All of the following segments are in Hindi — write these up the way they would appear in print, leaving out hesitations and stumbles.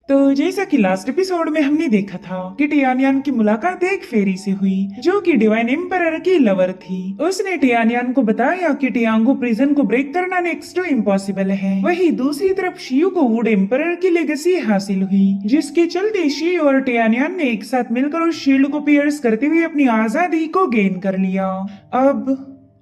तो जैसा कि लास्ट एपिसोड में हमने देखा था कि टियानियान की मुलाकात एक फेरी से हुई जो कि डिवाइन एम्परर की लवर थी। उसने टियानियान को बताया कि टियांगो प्रिजन को ब्रेक करना नेक्स्ट टू इम्पॉसिबल है। वहीं दूसरी तरफ शियू को वुड एम्परर की लेगेसी हासिल हुई, जिसके चलते शियू और टियानियान ने एक साथ मिलकर उस शील्ड को पियर्स करते हुए अपनी आजादी को गेन कर लिया। अब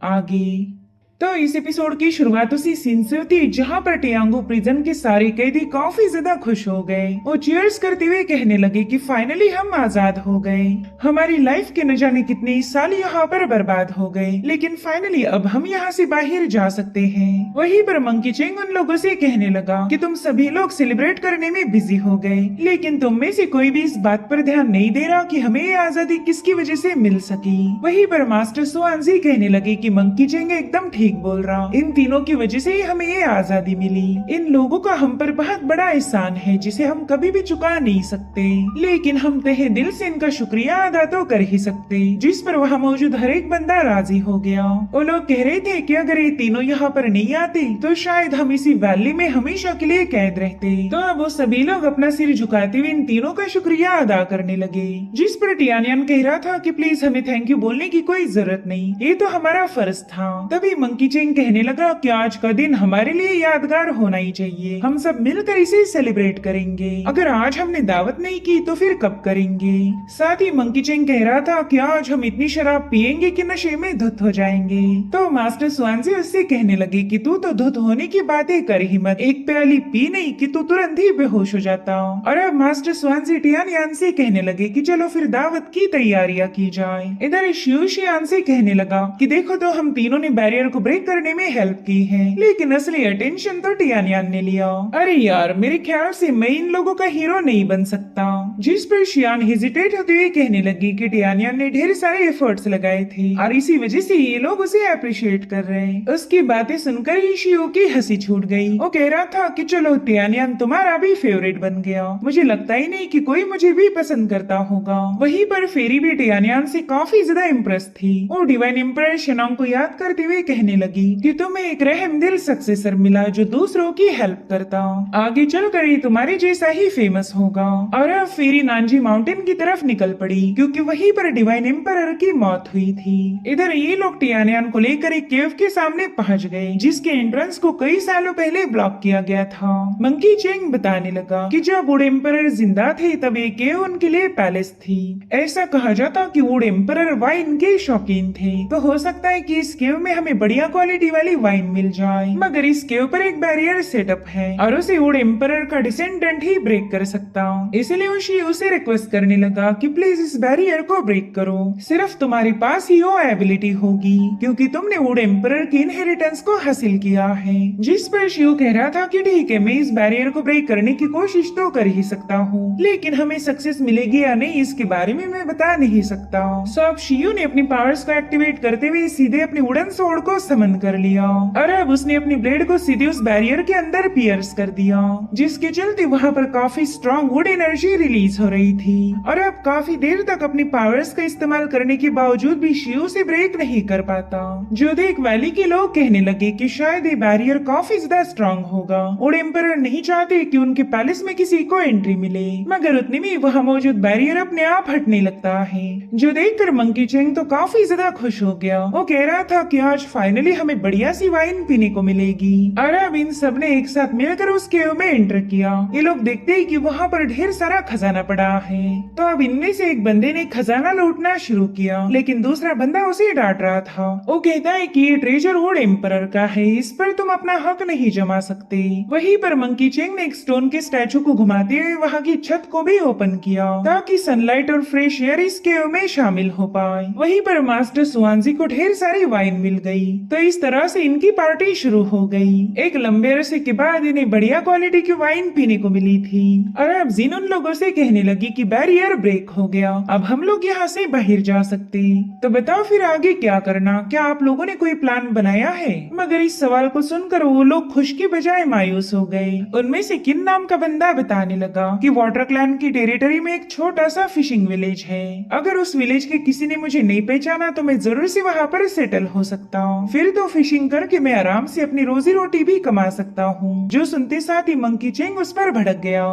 आगे तो इस एपिसोड की शुरुआत उसी सीन से होती है जहाँ पर टियांगो प्रिजन के सारे कैदी काफी ज्यादा खुश हो गए। वो चीयर्स करते हुए कहने लगे कि फाइनली हम आजाद हो गए। हमारी लाइफ के न जाने कितने साल यहाँ पर बर्बाद हो गए, लेकिन फाइनली अब हम यहाँ से बाहर जा सकते हैं। वहीं पर मंकी चेंग उन लोगों से कहने लगा कि तुम सभी लोग सेलिब्रेट करने में बिजी हो गए, लेकिन तुम में से कोई भी इस बात पर ध्यान नहीं दे रहा कि हमें ये आजादी किसकी वजह से मिल सकी। वहीं पर मास्टर सुआनजी कहने लगे कि मंकी चेंग एकदम ठीक बोल रहा, इन तीनों की वजह से ही हमें ये आजादी मिली। इन लोगों का हम पर बहुत बड़ा एहसान है जिसे हम कभी भी चुका नहीं सकते, लेकिन हम तहे दिल से इनका शुक्रिया अदा तो कर ही सकते। जिस पर वहाँ मौजूद हर एक बंदा राजी हो गया। वो लोग कह रहे थे कि अगर ये तीनों यहाँ पर नहीं आते तो शायद हम इसी वैली में हमेशा के लिए कैद रहते। तो अब वो सभी लोग अपना सिर झुकाते हुए इन तीनों का शुक्रिया अदा करने लगे। जिस पर टियानियन कह रहा था कि प्लीज हमें थैंक यू बोलने की कोई जरूरत नहीं, ये तो हमारा फर्ज था। तभी मंकी चेंग कहने लगा कि आज का दिन हमारे लिए यादगार होना ही चाहिए, हम सब मिलकर इसे सेलिब्रेट करेंगे। अगर आज हमने दावत नहीं की तो फिर कब करेंगे। साथ ही मंकी चेंग कह रहा था कि आज हम इतनी शराब पियेंगे कि नशे में धुत हो जाएंगे। तो मास्टर स्वानजी उससे कहने लगे कि तू तो धुत होने की बातें कर ही मत, एक प्याली पी नहीं कि तू तुरंत ही बेहोश हो जाता। और अब मास्टर स्वानजी टियानियान से कहने लगे कि चलो फिर दावत की तैयारियां की जाए। इधर शियान से कहने लगा कि देखो तो हम तीनों ने बैरियर को ब्रेक करने में हेल्प की है, लेकिन असली अटेंशन तो टियानियान ने लिया। अरे यार मेरे ख्याल से मैं इन लोगों का हीरो नहीं बन सकता। जिस पर शियान हेजिटेट होते हुए कहने लगी कि टियानियान ने ढेर सारे एफर्ट्स लगाए थे और इसी वजह से ये लोग उसे अप्रिशिएट कर रहे हैं। उसकी बातें सुनकर ही शियो की हंसी छूट गई। वो कह रहा था कि चलो टियानियान तुम्हारा भी फेवरेट बन गया, मुझे लगता ही नहीं कि कोई मुझे भी पसंद करता होगा। वहीं पर फेरी भी टियानियान से काफी ज्यादा इम्प्रेस थी। वो डिवाइन एम्परर शेनोंग को याद करते हुए कहने लगी कि तुम्हें एक रहमदिल सक्सेसर मिला जो दूसरों की हेल्प करता, आगे चलकर ये तुम्हारे जैसा ही फेमस होगा। और अब फेरी नानजी माउंटेन की तरफ निकल पड़ी क्योंकि वहीं पर डिवाइन एम्परर की मौत हुई थी। इधर ये लोग टियानियान को लेकर एक केव के सामने पहुंच गए जिसके एंट्रेंस को कई सालों पहले ब्लॉक किया गया था। मंकी चेंग बताने लगा कि जब वुड एम्परर जिंदा थे तब ये केव उनके लिए पैलेस थी। ऐसा कहा जाता कि वुड एम्परर वाइन के शौकीन थे, तो हो सकता है कि इस केव में हमें बढ़िया क्वालिटी वाली वाइन मिल जाए। मगर इसके ऊपर एक बैरियर सेटअप है और उसे वुड एम्परर का डिसेंडेंट ही ब्रेक कर सकता। इसलिए उसे रिक्वेस्ट करने लगा कि प्लीज इस बैरियर को ब्रेक करो, सिर्फ तुम्हारे पास ही वो एबिलिटी होगी क्योंकि तुमने वुड एम्परर की इनहेरिटेंस को हासिल किया है। जिस पर शियो कह रहा था कि ठीक है मैं इस बैरियर को ब्रेक करने की कोशिश तो कर ही सकता हूँ, लेकिन हमें सक्सेस मिलेगी या नहीं इसके बारे में मैं बता नहीं सकता। सो अब शियो ने अपनी पावर्स को एक्टिवेट करते हुए सीधे अपनी वुडन सोर्ड को समन कर लिया और अब उसने अपनी ब्लेड को सीधे उस बैरियर के अंदर पियर्स कर दिया, जिसके चलते वहाँ पर काफी स्ट्रॉन्ग वुड एनर्जी रिलीज हो रही थी। और अब काफी देर तक अपनी पावर्स का इस्तेमाल करने के बावजूद भी शियो से ब्रेक नहीं कर पाता, जो देख वैली के लोग कहने लगे कि शायद ये बैरियर काफी ज्यादा स्ट्रॉन्ग होगा। वुड एम्परर नहीं चाहते कि उनके पैलेस में किसी को एंट्री मिले, मगर उतने में वहाँ मौजूद बैरियर अपने आप हटने लगता है, जो देखकर मंकी चेंग तो काफी ज्यादा खुश हो गया। वो कह रहा था कि आज फाइनली हमें बढ़िया सी वाइन पीने को मिलेगी। और अब इन सब ने एक साथ मिलकर उस केव में एंटर किया। ये लोग देखते ही कि वहाँ पर ढेर सारा खजाना पड़ा है, तो अब इनमें से एक बंदे ने खजाना लूटना शुरू किया, लेकिन दूसरा बंदा उसे डांट रहा था। वो कहता है कि ये ट्रेजर वुड एम्परर का है, इस पर तुम अपना हक नहीं जमा सकते। वहीं पर मंकी चेंग ने एक स्टोन के स्टैचू को घुमाते हुए वहाँ की छत को भी ओपन किया ताकि सनलाइट और फ्रेश एयर इस केव में शामिल हो पाए। वहीं पर मास्टर सुआनजी को ढेर सारी वाइन मिल गई, तो इस तरह से इनकी पार्टी शुरू हो गई। एक लंबे अरसे के बाद इन्हें बढ़िया क्वालिटी की वाइन पीने को मिली थी। और अब जिन उन लोगों से कहने लगी कि बैरियर ब्रेक हो गया, अब हम लोग यहाँ से बाहर जा सकते। तो बताओ फिर आगे क्या करना, क्या आप लोगों ने कोई प्लान बनाया है? मगर इस सवाल को सुनकर वो लोग खुश की बजाय मायूस हो गए। उनमें से किन नाम का बंदा बताने लगा कि वाटर क्लैन की टेरिटरी में एक छोटा सा फिशिंग विलेज है, अगर उस विलेज के किसी ने मुझे नहीं पहचाना तो मैं जरूर से वहाँ पर सेटल हो सकता हूँ, फिर तो फिशिंग करके मैं आराम से अपनी रोजी रोटी भी कमा सकता हूँ। जो सुनते साथ ही मंकी चेंग उस पर भड़क गया।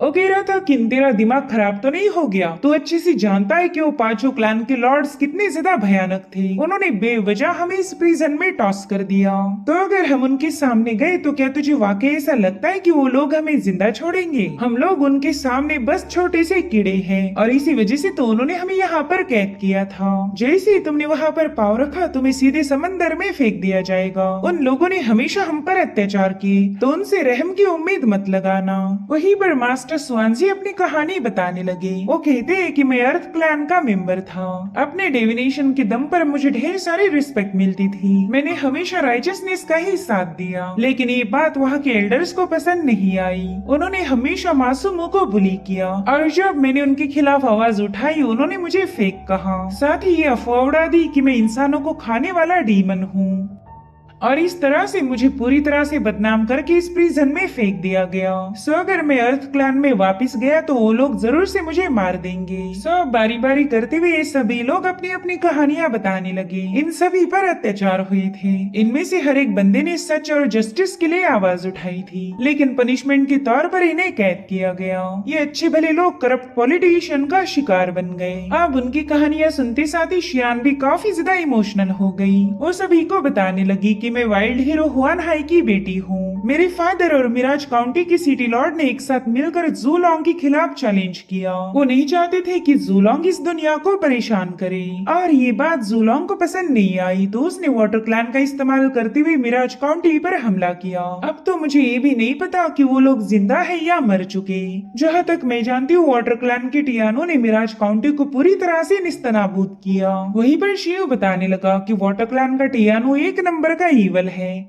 वो कह रहा था कि तेरा दिमाग खराब तो नहीं हो गया, तू अच्छे से जानता है कि वो पांचों क्लैन के लॉर्ड्स कितने ज्यादा भयानक थे। उन्होंने बेवजह हमें इस प्रिजन में टॉस कर दिया, तो अगर हम उनके सामने गए तो क्या तुझे वाकई ऐसा लगता है कि वो लोग हमें जिंदा छोड़ेंगे? हम लोग उनके सामने बस छोटे से कीड़े हैं और इसी वजह से तो उन्होंने हमें यहाँ पर कैद किया था। जैसे ही तुमने वहाँ पर पाँव रखा तुम्हें सीधे समंदर में फेंक दिया जाएगा। उन लोगों ने हमेशा हम पर अत्याचार किए, तो उनसे रहम की उम्मीद मत लगाना। वहीं पर मास्टर स्वानजी अपनी कहानी बताने लगे। वो कहते हैं कि मैं अर्थ क्लैन का मेंबर था। अपने डिविनेशन के दम पर मुझे ढेर सारी रिस्पेक्ट मिलती थी। मैंने हमेशा राइचसनेस का ही साथ दिया, लेकिन ये बात वहाँ के एल्डर्स को पसंद नहीं आई। उन्होंने हमेशा मासूमों को बुली किया और जब मैंने उनके खिलाफ आवाज उठाई उन्होंने मुझे फेक कहा। साथ ही ये अफवाह उड़ा दी कि मैं इंसानों को खाने वाला डीमन हूँ और इस तरह से मुझे पूरी तरह से बदनाम करके इस प्रिजन में फेंक दिया गया। सो अगर मैं अर्थ क्लैन में वापस गया तो वो लोग जरूर से मुझे मार देंगे। सो बारी बारी करते हुए ये सभी लोग अपनी अपनी कहानियां बताने लगे। इन सभी पर अत्याचार हुए थे। इनमें से हर एक बंदे ने सच और जस्टिस के लिए आवाज उठाई थी, लेकिन पनिशमेंट के तौर पर इन्हें कैद किया गया। ये अच्छे भले लोग करप्ट पॉलिटिशियन का शिकार बन गए। अब उनकी कहानियां सुनते साथ ही शियान भी काफी ज्यादा इमोशनल हो गई। वो सभी को बताने लगी कि मैं वाइल्ड हीरो हुआन हाई की बेटी हूँ। मेरे फादर और मिराज काउंटी के सिटी लॉर्ड ने एक साथ मिलकर जूलोंग के खिलाफ चैलेंज किया। वो नहीं चाहते थे कि जूलोंग इस दुनिया को परेशान करे और ये बात जूलोंग को पसंद नहीं आई, तो उसने वाटर क्लैन का इस्तेमाल करते हुए मिराज काउंटी पर हमला किया। अब तो मुझे ये भी नहीं पता कि वो लोग जिंदा है या मर चुके। जहाँ तक मैं जानती हूँ वाटर क्लैन के टियानो ने मिराज काउंटी को पूरी तरह से निस्तनाबूद किया। वहीं पर शिव बताने लगा कि वाटर क्लैन का टियानो एक नंबर का ईवल है।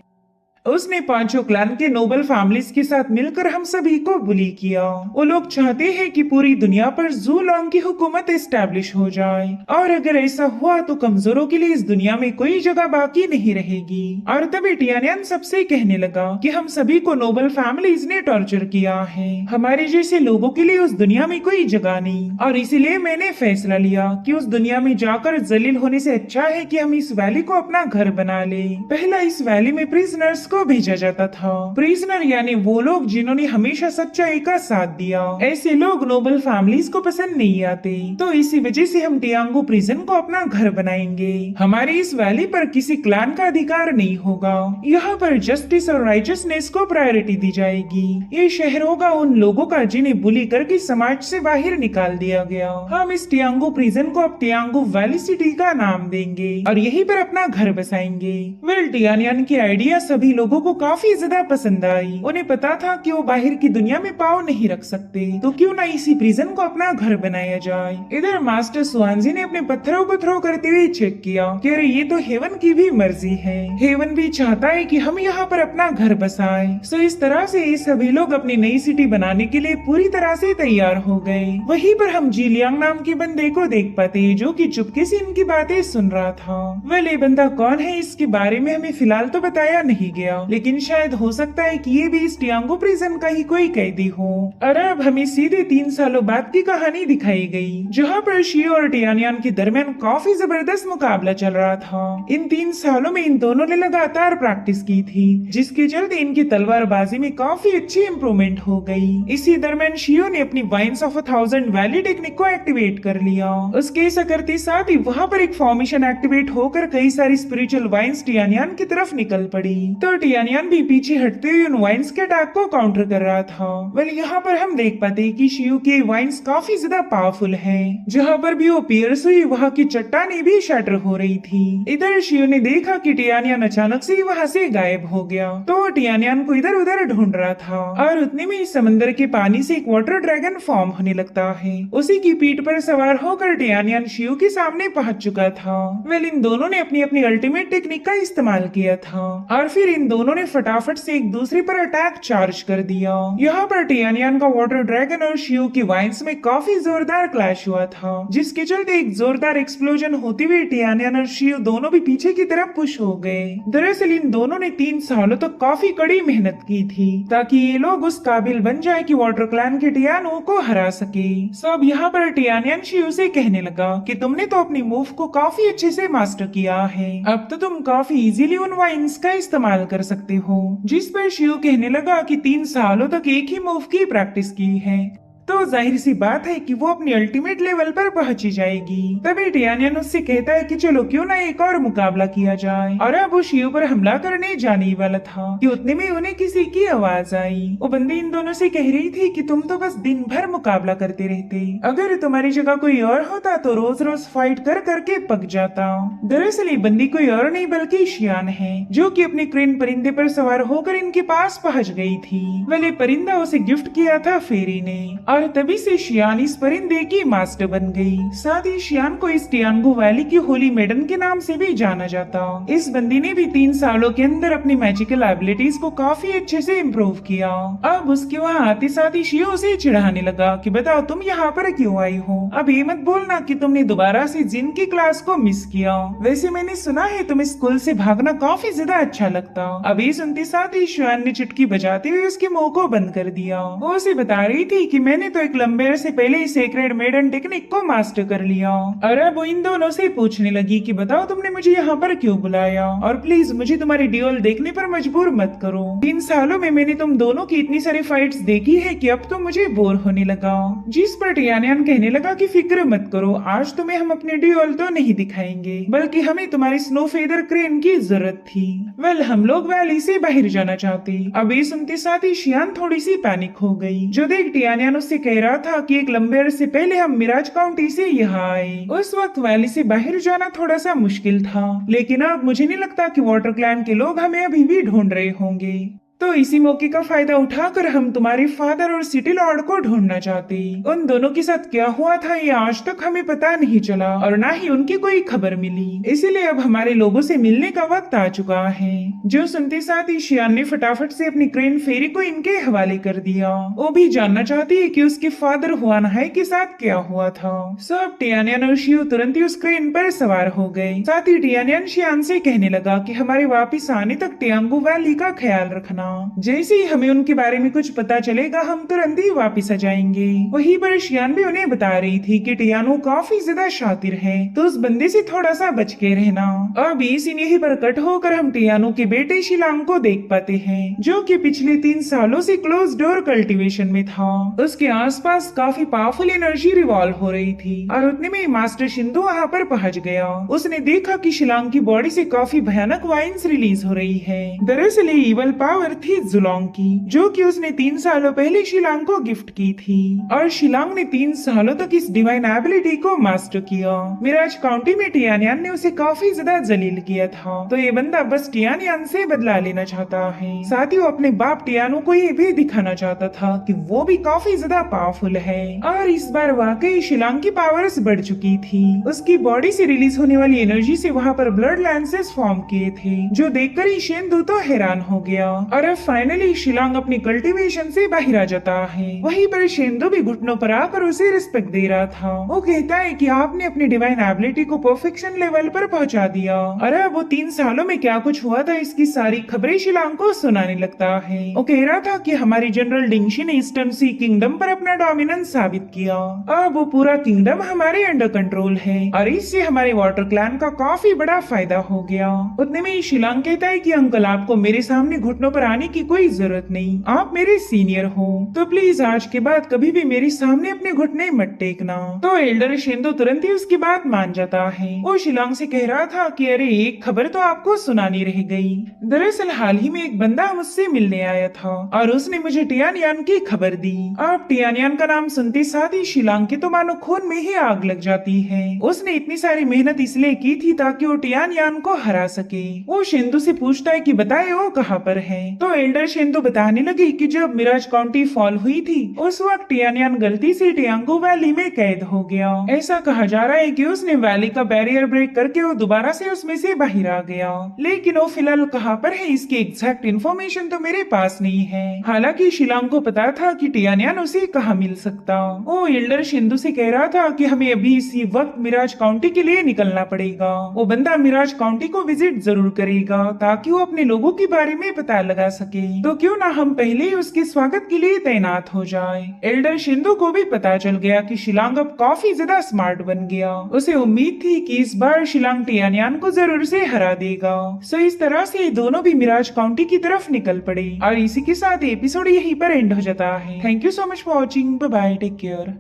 उसने पांचों क्लैन के नोबल फैमिलीज के साथ मिलकर हम सभी को बुली किया। वो लोग चाहते हैं कि पूरी दुनिया पर जूलोंग की हुकूमत एस्टेब्लिश हो जाए और अगर ऐसा हुआ तो कमजोरों के लिए इस दुनिया में कोई जगह बाकी नहीं रहेगी। और तभी टियानियन सबसे कहने लगा कि हम सभी को नोबल फैमिलीज ने टॉर्चर किया है, हमारे जैसे लोगों के लिए उस दुनिया में कोई जगह नहीं, और इसीलिए मैंने फैसला लिया कि उस दुनिया में जाकर जलील होने से अच्छा है कि हम इस वैली को अपना घर बना ले। पहला इस वैली में प्रिजनर्स को भेजा जाता था। प्रिजनर यानी वो लोग जिन्होंने हमेशा सच्चाई का साथ दिया। ऐसे लोग नोबल फैमिलीज को पसंद नहीं आते, तो इसी वजह से हम टियांगो प्रिजन को अपना घर बनाएंगे। हमारे इस वैली पर किसी क्लैन का अधिकार नहीं होगा। यहाँ पर जस्टिस और राइचसनेस को प्रायोरिटी दी जाएगी। ये शहर होगा उन लोगों का जिन्हें बुली करके समाज से बाहर निकाल दिया गया। हम इस टियांगो प्रिजन को अब टियांगो वैली सिटी का नाम देंगे और यहीं पर अपना घर बसाएंगे। वेल टियानियन की आइडिया सभी लोगों को काफी ज्यादा पसंद आई। उन्हें पता था कि वो बाहर की दुनिया में पाँव नहीं रख सकते, तो क्यों ना इसी प्रिजन को अपना घर बनाया जाए। इधर मास्टर स्वानजी ने अपने पत्थरों को थ्रो करते हुए चेक किया कि अरे ये तो हेवन की भी मर्जी है। हेवन भी चाहता है कि हम यहाँ पर अपना घर बसाएं। सो इस तरह से ये सभी लोग अपनी नई सिटी बनाने के लिए पूरी तरह से तैयार हो गए। वहीं पर हम जीलियांग नाम के बंदे को देख पाते जो कि चुपके से इनकी बातें सुन रहा था। वेल ये बंदा कौन है इसके बारे में हमें फिलहाल तो बताया नहीं गया, लेकिन शायद हो सकता है कि ये भी इस टियांगो प्रिजन का ही कोई कैदी हो। और अब हमें सीधे 3 सालों बाद की कहानी दिखाई गई, जहाँ पर शियो और टियानियन के दरमियान काफी जबरदस्त मुकाबला चल रहा था। इन 3 सालों में इन दोनों ने लगातार प्रैक्टिस की थी, जिसके चलते इनकी तलवारबाजी में काफी अच्छी इम्प्रूवमेंट हो गई। इसी दरमियान शियो ने अपनी वाइन्स ऑफ 1000 वैली टेक्निक को एक्टिवेट कर लिया। उसके ऐसा करते साथ ही वहाँ पर एक फॉर्मेशन एक्टिवेट होकर कई सारी स्पिरिचुअल वाइन्स टियानियन की तरफ निकल पड़ी, तो टियानियन भी पीछे हटते हुए उन वाइन्स के अटैक को काउंटर कर रहा था। वेल यहाँ पर हम देख पाते हैं कि शियो के वाइन्स काफी ज्यादा पावरफुल हैं। जहाँ पर भी वो पियर्स हुई वहाँ की चट्टानें भी शटर हो रही थी। इधर शियो ने देखा कि टियानियन अचानक से वहाँ से गायब हो गया, तो वो टियानियन को इधर उधर ढूंढ रहा था और उतने में समंदर के पानी से एक वाटर ड्रैगन फॉर्म होने लगता है। उसी की पीठ पर सवार होकर टियानियन शियो के सामने पहुंच चुका था। वेल इन दोनों ने अपनी अपनी अल्टीमेट टेक्निक का इस्तेमाल किया था और फिर इन दोनों ने फटाफट से एक दूसरे पर अटैक चार्ज कर दिया। यहाँ पर टियानियन का वाटर ड्रैगन और शियो की वाइन्स में काफी जोरदार क्लैश हुआ था, जिसके चलते एक जोरदार एक्सप्लोजन होते हुए टियानियन और शियो दोनों भी पीछे की तरफ पुश हो गए। दरअसल इन दोनों ने 3 सालों तक काफी कड़ी मेहनत की थी ताकि ये लोग उस काबिल बन जाए कि वाटर क्लैन के टियानो को हरा सके। सब यहाँ पर टियानियन शियो से कहने लगा कि तुमने तो अपनी मूव को काफी अच्छे से मास्टर किया है, अब तो तुम काफी इजीली उन वाइन्स का इस्तेमाल कर कर सकते हो। जिस पर शिव कहने लगा कि 3 सालों तक एक ही मूव की प्रैक्टिस की है तो जाहिर सी बात है कि वो अपनी अल्टीमेट लेवल पर पहुंची जाएगी। तभी टियानियन उससे कहता है कि चलो क्यों ना एक और मुकाबला किया जाए। और अब वो शिव पर हमला करने जाने ही वाला था कि उतने में उन्हें किसी की आवाज आई। वो बंदी इन दोनों से कह रही थी कि तुम तो बस दिन भर मुकाबला करते रहते, अगर तुम्हारी जगह कोई और होता तो रोज रोज फाइट कर करके पक जाता। दरअसल ये बंदी कोई और नहीं बल्कि शियान है, जो कि अपने क्रेन परिंदे पर सवार होकर इनके पास पहुंच गई थी। वाले परिंदा उसे गिफ्ट किया था फेरी ने और तभी से शियान इस परिंदे की मास्टर बन गई। साथ ही शियान को इस टियांगो वैली की होली मेडन के नाम से भी जाना जाता। इस बंदी ने भी 3 सालों के अंदर अपनी मैजिकल एबिलिटीज को काफी अच्छे से इम्प्रूव किया। अब उसके वहाँ आते साथ ही शियो उसे चिढ़ाने लगा कि बताओ तुम यहाँ पर क्यों आई हो, अब ये मत बोलना कि तुमने दोबारा से जिन की क्लास को मिस किया। वैसे मैंने सुना है तुम्हें स्कूल से भागना काफी ज्यादा अच्छा लगता। अब ये सुनते साथ ही शियान ने चुटकी बजाते हुए उसके मुंह को बंद कर दिया। वो उसे बता रही थी कि मैंने तो एक लंबे से पहले ही सेक्रेड मेडन टेक्निक को मास्टर कर लिया। और अब वो इन दोनों से पूछने लगी कि बताओ तुमने मुझे यहाँ पर क्यों बुलाया, और प्लीज मुझे तुम्हारी ड्यूल देखने पर मजबूर मत करो। 3 सालों में मैंने तुम दोनों की इतनी सारी फाइट्स देखी है कि अब तो मुझे बोर होने लगा। जिस पर टियानियन कहने लगा कि फिक्र मत करो, आज तुम्हें हम अपनी ड्यूल तो नहीं दिखाएंगे, बल्कि हमें तुम्हारी स्नो फेदर क्रेन की जरूरत थी। वेल हम लोग वैली से बाहर जाना चाहते। अब ये सुनते साथ ही शियान थोड़ी सी पैनिक हो गई। जो देख टियानियन उससे कह रहा था कि एक लंबे अरसे पहले हम मिराज काउंटी से यहाँ आए। उस वक्त वैली से बाहर जाना थोड़ा सा मुश्किल था, लेकिन अब मुझे नहीं लगता कि वाटर क्लैन के लोग हमें अभी भी ढूंढ रहे होंगे। तो इसी मौके का फायदा उठाकर हम तुम्हारे फादर और सिटी लॉर्ड को ढूंढना चाहते। उन दोनों के साथ क्या हुआ था ये आज तक हमें पता नहीं चला और ना ही उनकी कोई खबर मिली, इसीलिए अब हमारे लोगों से मिलने का वक्त आ चुका है। जो सुनते साथ ही शियान ने फटाफट से अपनी क्रेन फेरी को इनके हवाले कर दिया। वो भी जानना चाहती है कि उसके फादर हुआनहाई के साथ क्या हुआ था। सब टियानियन और शिव तुरंत ही उस क्रेन पर सवार हो गए। साथ ही टियानियन शियान से कहने लगा कि हमारे वापिस आने तक टियांगो वैली का ख्याल रखना, जैसे ही हमें उनके बारे में कुछ पता चलेगा हम तुरंत ही वापिस आ जाएंगे। वहीं पर शियान भी उन्हें बता रही थी कि टियानो काफी ज्यादा शातिर है, तो उस बंदे से थोड़ा सा बच के रहना। अब इसी यहीं पर कट होकर हम टियानो के बेटे शिलांग को देख पाते हैं, जो कि पिछले 3 सालों से क्लोज डोर कल्टीवेशन में था। उसके आसपास काफी पावरफुल एनर्जी रिवॉल्व हो रही थी और उतने में मास्टर शिंदो वहाँ पर पहुँच गया। उसने देखा कि शिलांग की बॉडी से काफी भयानक वाइन्स रिलीज हो रही है। दरअसल ये इवल पावर थी जुलोंग की, जो कि उसने 3 सालों पहले शिलांग को गिफ्ट की थी और शिलांग ने 3 सालों तक इस डिवाइन एबिलिटी को मास्टर किया। मिराज काउंटी में टियानियन ने उसे काफी ज्यादा जलील किया था, तो ये बंदा बस टियानियन से बदला लेना चाहता है। साथ ही वो अपने बाप टियानो को ये भी दिखाना चाहता था कि वो भी काफी ज्यादा पावरफुल है। और इस बार वाकई शिलांग की पावर्स बढ़ चुकी थी। उसकी बॉडी से रिलीज होने वाली एनर्जी से वहाँ पर ब्लड लैंसेस फॉर्म किए थे, जो देखकर ही शेंदू तो हैरान हो गया। और अब फाइनली शिलांग अपनी कल्टीवेशन से बाहर आ जाता है। वहीं पर शेंदू भी घुटनों पर आकर उसे रिस्पेक्ट दे रहा था। वो कहता है कि आपने अपनी डिवाइन एबिलिटी को परफेक्शन लेवल पर पहुंचा दिया। और अब वो 3 सालों में क्या कुछ हुआ था इसकी सारी खबरें शिलांग को सुनाने लगता है। वो कह रहा था कि हमारी जनरल डिंगशी ने ईस्टर्न सी किंगडम पर अपना डोमिनेंस साबित किया। अब वो पूरा किंगडम हमारे अंडर कंट्रोल है और इससे हमारे वाटर क्लैन का काफी बड़ा फायदा हो गया। उतने में शिलांग कहता है कि अंकल आपको मेरे सामने घुटनों पर आने की कोई जरूरत नहीं, आप मेरे सीनियर हो, तो प्लीज आज के बाद कभी भी मेरे सामने अपने घुटने मत टेकना। तो एल्डर शेंदो तुरंत ही उसकी बात मान जाता है। वो शिलांग से कह रहा था कि अरे एक खबर तो आपको सुनानी रह गई। दरअसल हाल ही में एक बंदा मुझसे मिलने आया था और उसने मुझे टियानियन की खबर दी। अब टियानियन का नाम सुनते साथ ही शिलांग के तो मानो खून में ही आग लग जाती है। उसने इतनी सारी मेहनत इसलिए की थी ताकि वो टियानियन को हरा सके। वो शेंदो से पूछता है कि बताए वो कहाँ पर है। तो एल्डर शेंदो बताने लगी कि जब मिराज काउंटी फॉल हुई थी उस वक्त टियानियन गलती से टियांगो वैली में कैद हो गया। ऐसा कहा जा रहा है कि उसने वैली का बैरियर ब्रेक करके वो दोबारा से उसमें से बाहर आ गया, लेकिन वो फिलहाल कहाँ पर है इसकी एग्जैक्ट इन्फॉर्मेशन तो मेरे पास नहीं है। हालांकि शिलांग को पता था कि टियानियन उसे कहाँ मिल सकता। वो एल्डर शेंदो से कह रहा था कि हमें अभी इसी वक्त मिराज काउंटी के लिए निकलना पड़ेगा। वो बंदा मिराज काउंटी को विजिट जरूर करेगा ताकि वो अपने लोगों के बारे में पता लगा सके, तो क्यों ना हम पहले ही उसके स्वागत के लिए तैनात हो जाए। एल्डर शिंदो को भी पता चल गया कि शिलांग अब काफी ज्यादा स्मार्ट बन गया। उसे उम्मीद थी कि इस बार शिलांग टियानियान को जरूर से हरा देगा। सो इस तरह से ये दोनों भी मिराज काउंटी की तरफ निकल पड़े और इसी के साथ एपिसोड यहीं पर एंड हो जाता है। Thank you so much for watching. Bye bye, take care.